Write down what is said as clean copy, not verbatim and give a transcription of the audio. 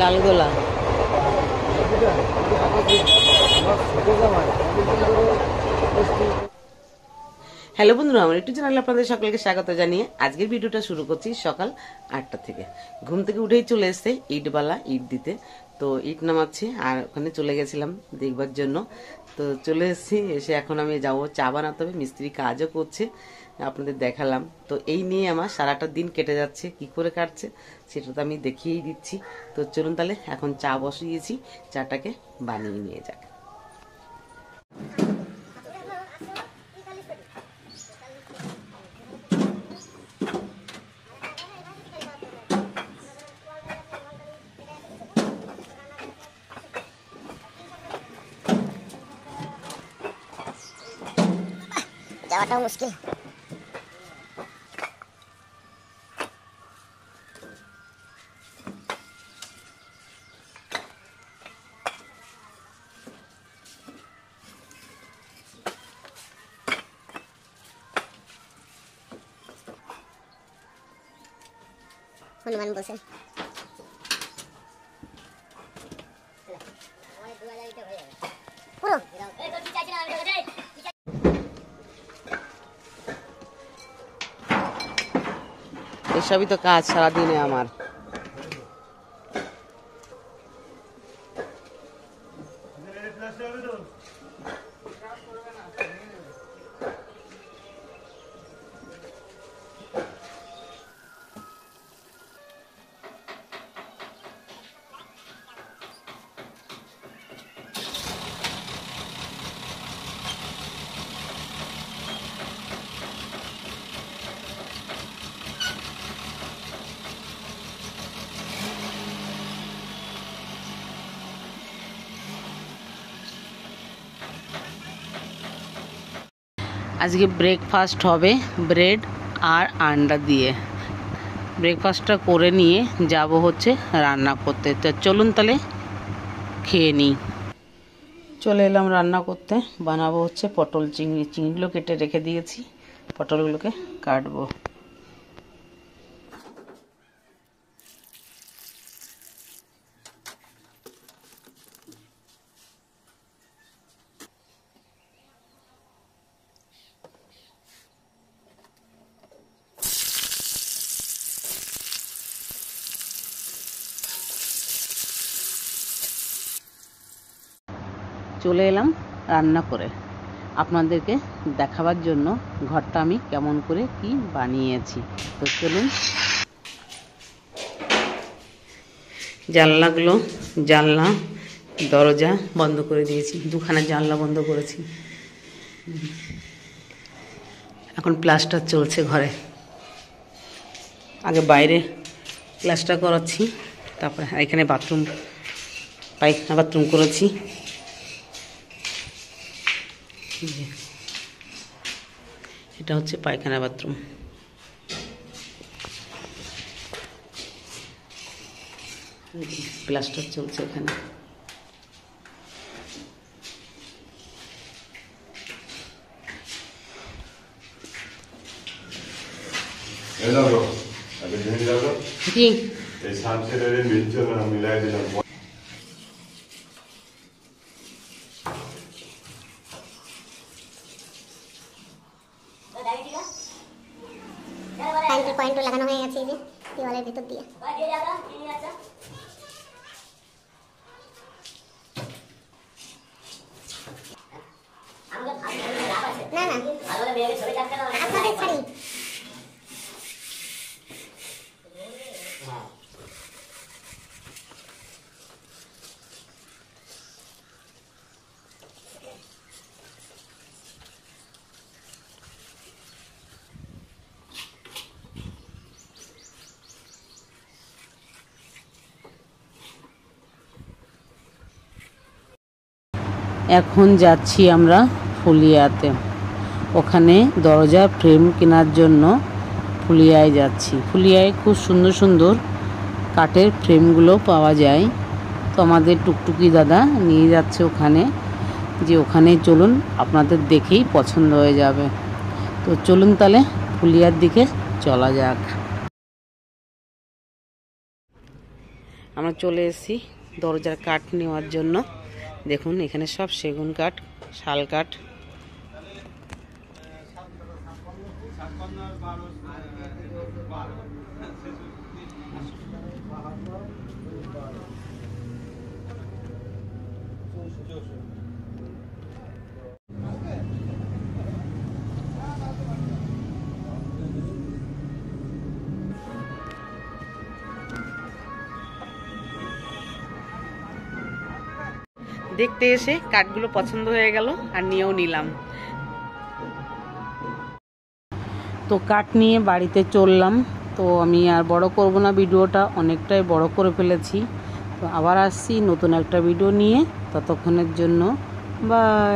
Lalgola. Hello বন্ধুরা, আমার একটু চ্যানেলে আপনাদের সকলকে স্বাগত জানিয়ে আজকের ভিডিওটা শুরু করছি সকাল 8টা থেকে। ঘুম থেকে উঠেই চলে এসছে ইটবালা ইট দিতে, তো ইট নামাচ্ছি আর ওখানে চলে গেছিলাম দেখবার জন্য। তো চলে এসেছি, এসে এখন আমি যাবো চা বানাতে হবে, মিস্ত্রি কাজও করছে, আপনাদের দেখালাম। তো এই নিয়ে আমার সারাটা দিন কেটে যাচ্ছে, কি করে কাটছে সেটা তো আমি দেখিয়েই দিচ্ছি। তো চলুন তাহলে এখন চা বসিয়েছি, চাটাকে বানিয়ে নিয়ে যাক। যাওয়াটাও মুশকিল। হনুমান বসে পুরো এসবই তো কাজ সারাদিনে আমার। আজকে ব্রেকফাস্ট হবে ব্রেড আর আন্ডা দিয়ে। ব্রেকফাস্টটা করে নিয়ে যাব হচ্ছে রান্না করতে। তো চলুন তাহলে খেয়ে নিই। চলে এলাম রান্না করতে, বানাবো হচ্ছে পটল চিংড়ি। চিংড়িগুলো কেটে রেখে দিয়েছি, পটলগুলোকে কাটবো। চলে এলাম রান্না করে আপনাদেরকে দেখাবার জন্য ঘরটা আমি কেমন করে কি বানিয়েছি। তো চলুন। জানলা দরজা বন্ধ করে দিয়েছি, দুখানা জানলা বন্ধ করেছি। এখন প্লাস্টার চলছে ঘরে, আগে বাইরে প্লাস্টার করাচ্ছি, তারপরে এখানে বাথরুম পায়খানা বাথরুম করেছি। এটা হচ্ছে পায়খানা বাথরুম। প্লাস্টার চলছে এখানে। জি পয়েন্ট লাগানো হয়ে গেছে এই যে দেওয়ালের ভিতর দিয়ে। না না আপনাদের ছাড়ি এখন যাচ্ছি আমরা ফুলিয়াতে, ওখানে দরজা ফ্রেম কেনার জন্য ফুলিয়ায় যাচ্ছি। ফুলিয়ায় খুব সুন্দর সুন্দর কাঠের ফ্রেমগুলো পাওয়া যায়। তো আমাদের টুকটুকি দাদা নিয়ে যাচ্ছে ওখানে, যে ওখানে চলুন আপনাদের দেখেই পছন্দ হয়ে যাবে। তো চলুন তাহলে ফুলিয়ার দিকে চলা যাক। আমরা চলে এসেছি দরজার কাঠ নেওয়ার জন্য। দেখুন এখানে সব সেগুন কাঠ, শাল কাঠ। দেখতে এসে কাঠগুলো পছন্দ হয়ে গেল আর নিয়েও নিলাম। তো কাঠ নিয়ে বাড়িতে চললাম। তো আমি আর বড় করব না, ভিডিওটা অনেকটাই বড় করে ফেলেছি। তো আবার আসছি নতুন একটা ভিডিও নিয়ে, ততক্ষণের জন্য বাই।